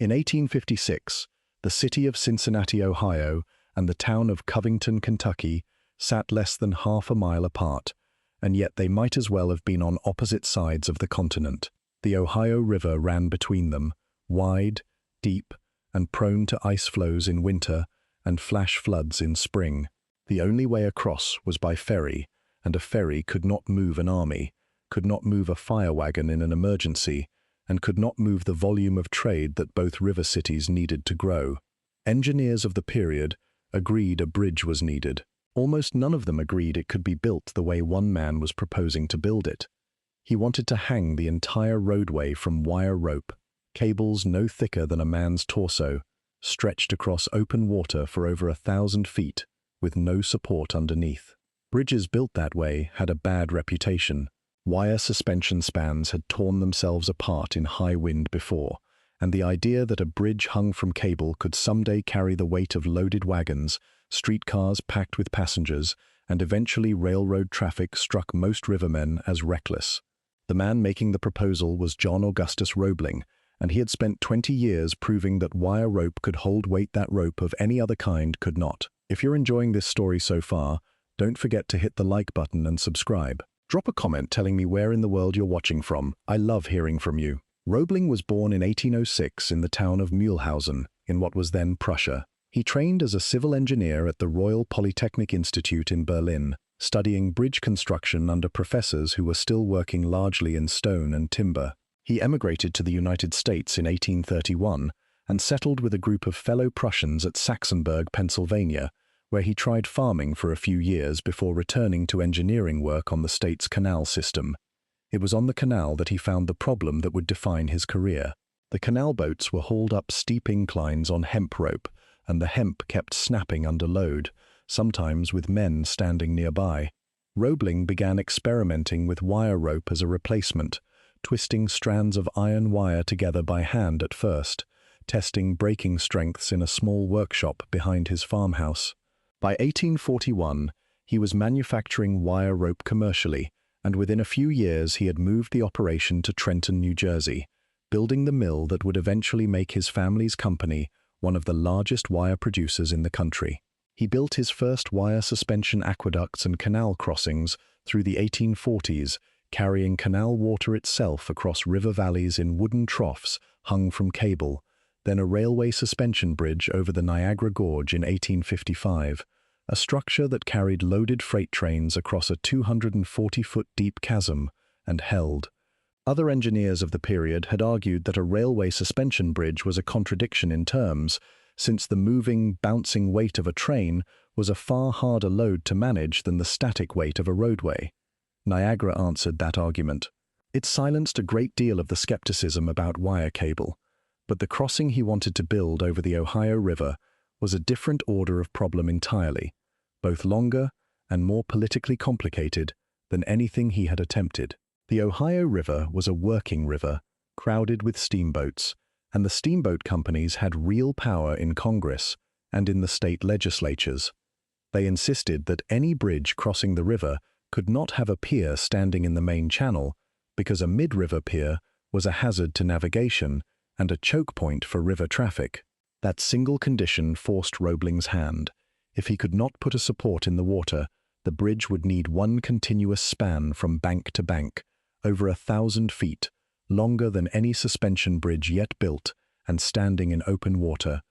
In 1856, the city of Cincinnati, Ohio, and the town of Covington, Kentucky, sat less than half a mile apart, and yet they might as well have been on opposite sides of the continent. The Ohio River ran between them, wide, deep, and prone to ice flows in winter and flash floods in spring. The only way across was by ferry, and a ferry could not move an army, could not move a fire wagon in an emergency, and could not move the volume of trade that both river cities needed to grow. Engineers of the period agreed a bridge was needed. Almost none of them agreed it could be built the way one man was proposing to build it. He wanted to hang the entire roadway from wire rope, cables no thicker than a man's torso, stretched across open water for over 1,000 feet, with no support underneath. Bridges built that way had a bad reputation. Wire suspension spans had torn themselves apart in high wind before, and the idea that a bridge hung from cable could someday carry the weight of loaded wagons, streetcars packed with passengers, and eventually railroad traffic struck most rivermen as reckless. The man making the proposal was John Augustus Roebling, and he had spent 20 years proving that wire rope could hold weight that rope of any other kind could not. If you're enjoying this story so far, don't forget to hit the like button and subscribe. Drop a comment telling me where in the world you're watching from. I love hearing from you. Roebling was born in 1806 in the town of Mühlhausen, in what was then Prussia. He trained as a civil engineer at the Royal Polytechnic Institute in Berlin, studying bridge construction under professors who were still working largely in stone and timber. He emigrated to the United States in 1831 and settled with a group of fellow Prussians at Saxonburg, Pennsylvania, where he tried farming for a few years before returning to engineering work on the state's canal system. It was on the canal that he found the problem that would define his career. The canal boats were hauled up steep inclines on hemp rope, and the hemp kept snapping under load, sometimes with men standing nearby. Roebling began experimenting with wire rope as a replacement, twisting strands of iron wire together by hand at first, testing braking strengths in a small workshop behind his farmhouse. By 1841, he was manufacturing wire rope commercially, and within a few years he had moved the operation to Trenton, New Jersey, building the mill that would eventually make his family's company one of the largest wire producers in the country. He built his first wire suspension aqueducts and canal crossings through the 1840s, carrying canal water itself across river valleys in wooden troughs hung from cable, then a railway suspension bridge over the Niagara Gorge in 1855, a structure that carried loaded freight trains across a 240-foot deep chasm and held. Other engineers of the period had argued that a railway suspension bridge was a contradiction in terms, since the moving, bouncing weight of a train was a far harder load to manage than the static weight of a roadway. Niagara answered that argument. It silenced a great deal of the skepticism about wire cable, but the crossing he wanted to build over the Ohio River was a different order of problem entirely, both longer and more politically complicated than anything he had attempted. The Ohio River was a working river, crowded with steamboats, and the steamboat companies had real power in Congress and in the state legislatures. They insisted that any bridge crossing the river could not have a pier standing in the main channel, because a mid-river pier was a hazard to navigation and a choke point for river traffic. That single condition forced Roebling's hand. If he could not put a support in the water, the bridge would need one continuous span from bank to bank, over 1,000 feet, longer than any suspension bridge yet built, and standing in open water.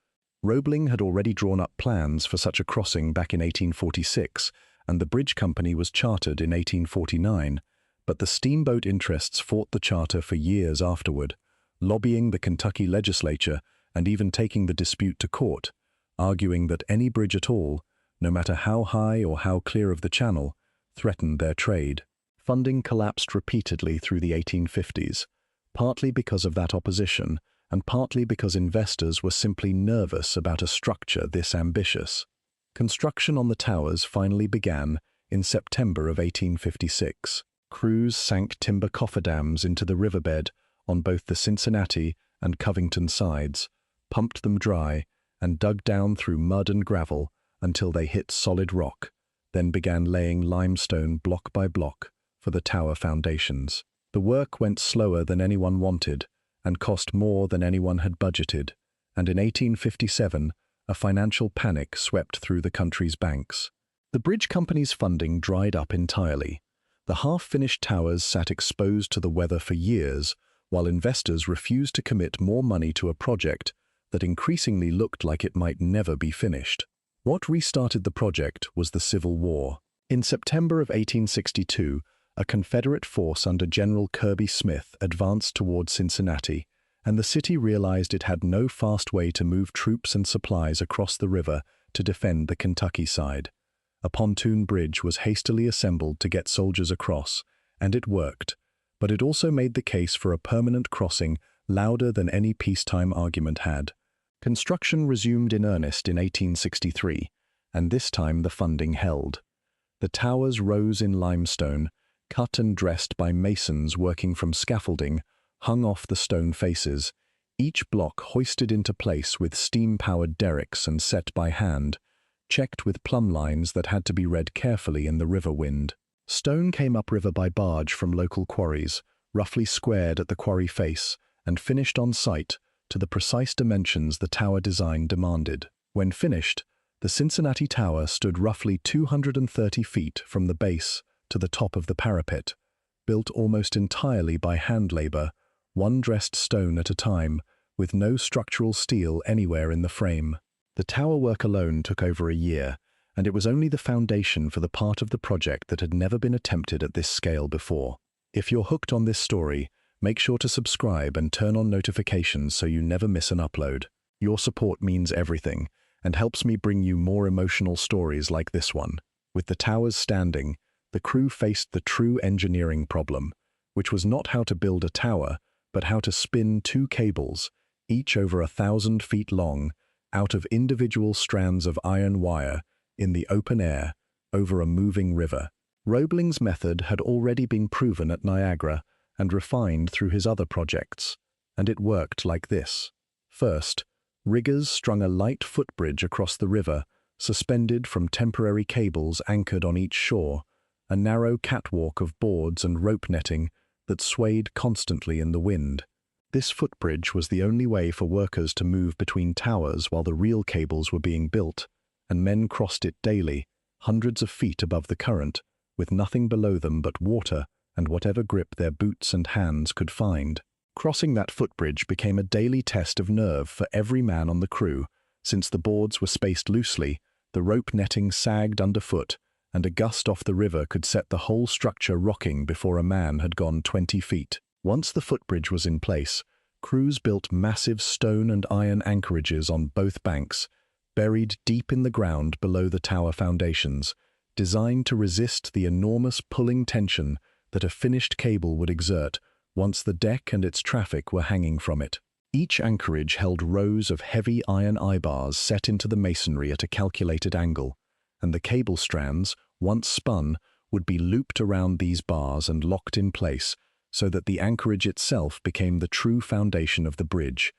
Roebling had already drawn up plans for such a crossing back in 1846, and the bridge company was chartered in 1849, but the steamboat interests fought the charter for years afterward, lobbying the Kentucky legislature and even taking the dispute to court, arguing that any bridge at all, no matter how high or how clear of the channel, threatened their trade. Funding collapsed repeatedly through the 1850s, partly because of that opposition, and partly because investors were simply nervous about a structure this ambitious. Construction on the towers finally began in September of 1856. Crews sank timber cofferdams into the riverbed on both the Cincinnati and Covington sides, pumped them dry, and dug down through mud and gravel until they hit solid rock, then began laying limestone block by block for the tower foundations. The work went slower than anyone wanted and cost more than anyone had budgeted, and in 1857, a financial panic swept through the country's banks. The bridge company's funding dried up entirely. The half-finished towers sat exposed to the weather for years, while investors refused to commit more money to a project that increasingly looked like it might never be finished. What restarted the project was the Civil War. In September of 1862, a Confederate force under General Kirby Smith advanced toward Cincinnati, and the city realized it had no fast way to move troops and supplies across the river to defend the Kentucky side. A pontoon bridge was hastily assembled to get soldiers across, and it worked, but it also made the case for a permanent crossing louder than any peacetime argument had. Construction resumed in earnest in 1863, and this time the funding held. The towers rose in limestone, cut and dressed by masons working from scaffolding, hung off the stone faces, each block hoisted into place with steam-powered derricks and set by hand, checked with plumb lines that had to be read carefully in the river wind. Stone came upriver by barge from local quarries, roughly squared at the quarry face, and finished on site to the precise dimensions the tower design demanded. When finished, the Cincinnati Tower stood roughly 230 feet from the base to the top of the parapet, built almost entirely by hand labor, one dressed stone at a time, with no structural steel anywhere in the frame. The tower work alone took over a year, and it was only the foundation for the part of the project that had never been attempted at this scale before. If you're hooked on this story, make sure to subscribe and turn on notifications so you never miss an upload. Your support means everything, and helps me bring you more emotional stories like this one. With the towers standing, the crew faced the true engineering problem, which was not how to build a tower, but how to spin two cables, each over 1,000 feet long, out of individual strands of iron wire in the open air over a moving river. Roebling's method had already been proven at Niagara and refined through his other projects, and it worked like this. First, riggers strung a light footbridge across the river, suspended from temporary cables anchored on each shore, a narrow catwalk of boards and rope netting that swayed constantly in the wind. This footbridge was the only way for workers to move between towers while the real cables were being built, and men crossed it daily, hundreds of feet above the current, with nothing below them but water and whatever grip their boots and hands could find. Crossing that footbridge became a daily test of nerve for every man on the crew, since the boards were spaced loosely, the rope netting sagged underfoot, and a gust off the river could set the whole structure rocking before a man had gone 20 feet. Once the footbridge was in place, crews built massive stone and iron anchorages on both banks, buried deep in the ground below the tower foundations, designed to resist the enormous pulling tension that a finished cable would exert once the deck and its traffic were hanging from it. Each anchorage held rows of heavy iron eye-bars set into the masonry at a calculated angle, and the cable strands, once spun, would be looped around these bars and locked in place so that the anchorage itself became the true foundation of the bridge,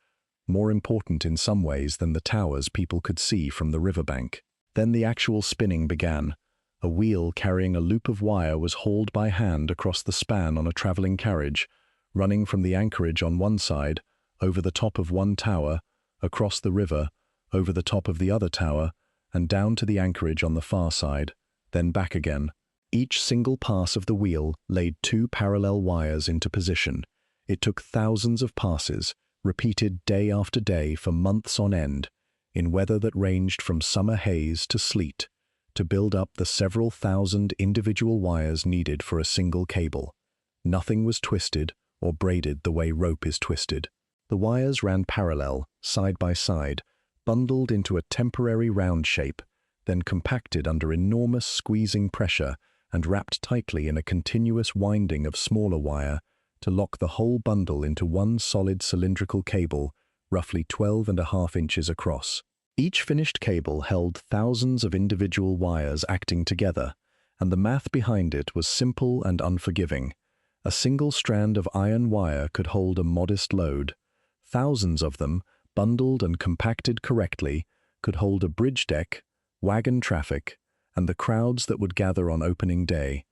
more important in some ways than the towers people could see from the riverbank. Then the actual spinning began. A wheel carrying a loop of wire was hauled by hand across the span on a traveling carriage, running from the anchorage on one side, over the top of one tower, across the river, over the top of the other tower, and down to the anchorage on the far side, then back again. Each single pass of the wheel laid two parallel wires into position. It took thousands of passes, repeated day after day for months on end, in weather that ranged from summer haze to sleet, to build up the several thousand individual wires needed for a single cable. Nothing was twisted or braided the way rope is twisted. The wires ran parallel, side by side, bundled into a temporary round shape, then compacted under enormous squeezing pressure and wrapped tightly in a continuous winding of smaller wire to lock the whole bundle into one solid cylindrical cable, roughly 12.5 inches across. Each finished cable held thousands of individual wires acting together, and the math behind it was simple and unforgiving. A single strand of iron wire could hold a modest load. Thousands of them, bundled and compacted correctly, could hold a bridge deck, wagon traffic, and the crowds that would gather on opening day.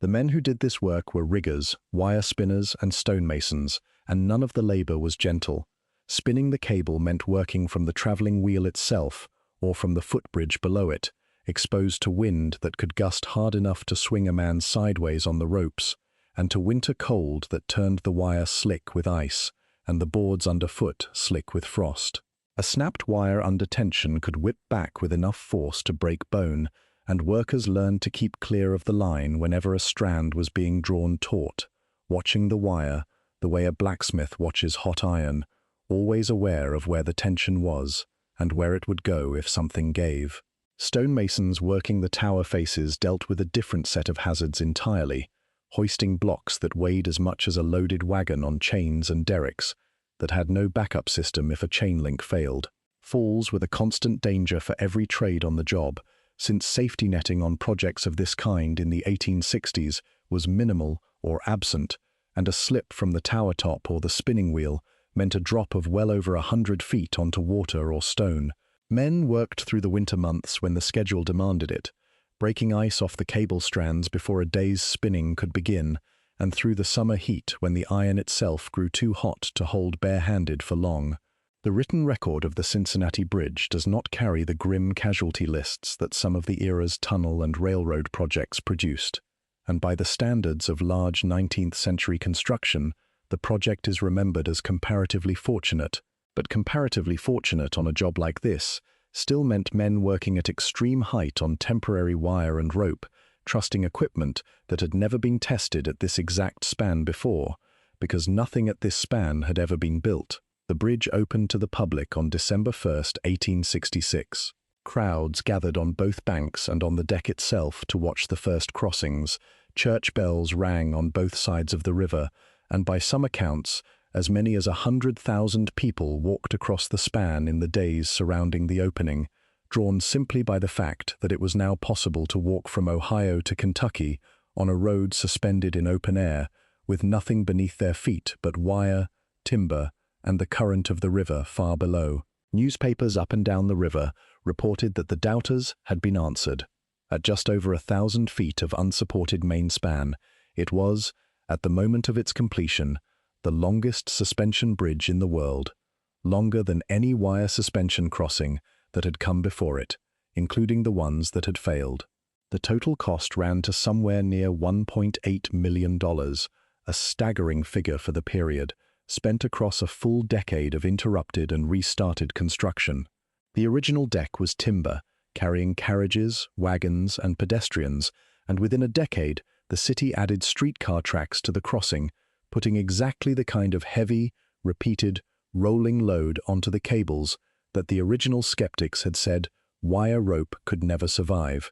The men who did this work were riggers, wire spinners, and stonemasons, and none of the labor was gentle. Spinning the cable meant working from the traveling wheel itself or from the footbridge below it, exposed to wind that could gust hard enough to swing a man sideways on the ropes, and to winter cold that turned the wire slick with ice and the boards underfoot slick with frost. A snapped wire under tension could whip back with enough force to break bone, and workers learned to keep clear of the line whenever a strand was being drawn taut, watching the wire the way a blacksmith watches hot iron, always aware of where the tension was and where it would go if something gave. Stonemasons working the tower faces dealt with a different set of hazards entirely, hoisting blocks that weighed as much as a loaded wagon on chains and derricks that had no backup system if a chain link failed. Falls were the constant danger for every trade on the job, since safety netting on projects of this kind in the 1860s was minimal or absent, and a slip from the tower top or the spinning wheel meant a drop of well over 100 feet onto water or stone. Men worked through the winter months when the schedule demanded it, breaking ice off the cable strands before a day's spinning could begin, and through the summer heat when the iron itself grew too hot to hold bare-handed for long. The written record of the Cincinnati Bridge does not carry the grim casualty lists that some of the era's tunnel and railroad projects produced, and by the standards of large 19th-century construction, the project is remembered as comparatively fortunate. But comparatively fortunate on a job like this still meant men working at extreme height on temporary wire and rope, trusting equipment that had never been tested at this exact span before, because nothing at this span had ever been built. The bridge opened to the public on December 1, 1866. Crowds gathered on both banks and on the deck itself to watch the first crossings. Church bells rang on both sides of the river, and by some accounts, as many as 100,000 people walked across the span in the days surrounding the opening, drawn simply by the fact that it was now possible to walk from Ohio to Kentucky on a road suspended in open air, with nothing beneath their feet but wire, timber, and the current of the river far below. Newspapers up and down the river reported that the doubters had been answered. At just over 1,000 feet of unsupported main span, it was, at the moment of its completion, the longest suspension bridge in the world, longer than any wire suspension crossing that had come before it, including the ones that had failed. The total cost ran to somewhere near $1.8 million, a staggering figure for the period, spent across a full decade of interrupted and restarted construction. The original deck was timber, carrying carriages, wagons, and pedestrians, and within a decade, the city added streetcar tracks to the crossing, putting exactly the kind of heavy, repeated, rolling load onto the cables that the original skeptics had said wire rope could never survive.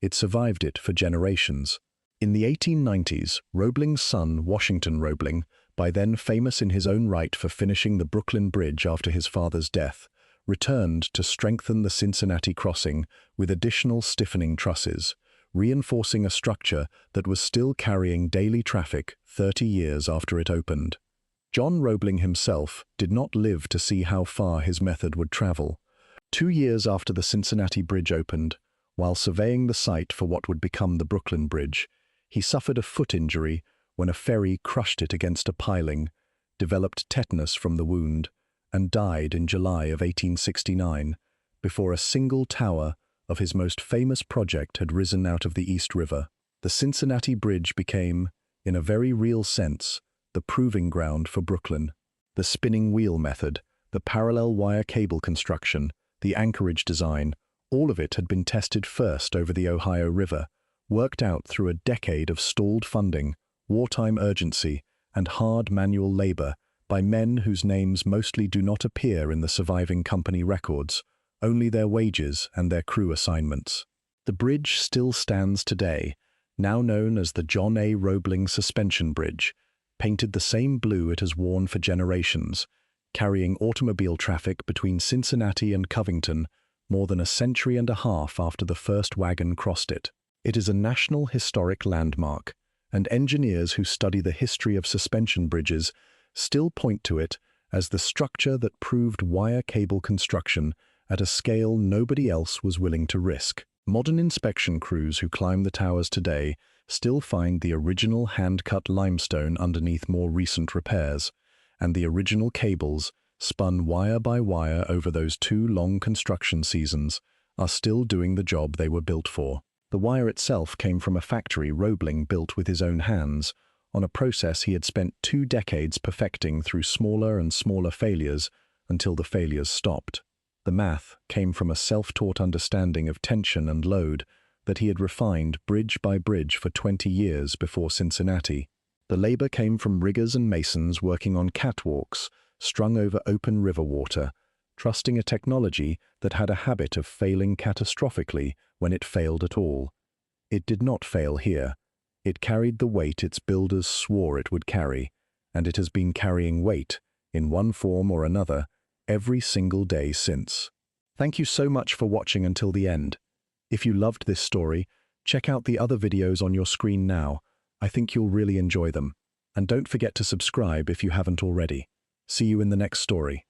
It survived it for generations. In the 1890s, Roebling's son, Washington Roebling, by then famous in his own right for finishing the Brooklyn Bridge after his father's death, returned to strengthen the Cincinnati crossing with additional stiffening trusses, reinforcing a structure that was still carrying daily traffic 30 years after it opened. John Roebling himself did not live to see how far his method would travel. 2 years after the Cincinnati Bridge opened, while surveying the site for what would become the Brooklyn Bridge, he suffered a foot injury when a ferry crushed it against a piling, developed tetanus from the wound, and died in July of 1869, before a single tower of his most famous project had risen out of the East River. The Cincinnati Bridge became, in a very real sense, the proving ground for Brooklyn. The spinning wheel method, the parallel wire cable construction, the anchorage design, all of it had been tested first over the Ohio River, worked out through a decade of stalled funding, wartime urgency, and hard manual labor by men whose names mostly do not appear in the surviving company records, only their wages and their crew assignments. The bridge still stands today, now known as the John A. Roebling Suspension Bridge, painted the same blue it has worn for generations, carrying automobile traffic between Cincinnati and Covington more than a century and a half after the first wagon crossed it. It is a National Historic Landmark, and engineers who study the history of suspension bridges still point to it as the structure that proved wire cable construction at a scale nobody else was willing to risk. Modern inspection crews who climb the towers today still find the original hand-cut limestone underneath more recent repairs, and the original cables spun wire by wire over those 2 long construction seasons, are still doing the job they were built for. The wire itself came from a factory Roebling built with his own hands, on a process he had spent 2 decades perfecting through smaller and smaller failures until the failures stopped. The math came from a self-taught understanding of tension and load that he had refined bridge by bridge for 20 years before Cincinnati. The labor came from riggers and masons working on catwalks, strung over open river water, trusting a technology that had a habit of failing catastrophically when it failed at all. It did not fail here. It carried the weight its builders swore it would carry, and it has been carrying weight, in one form or another, every single day since. Thank you so much for watching until the end. If you loved this story, check out the other videos on your screen now. I think you'll really enjoy them. And don't forget to subscribe if you haven't already. See you in the next story.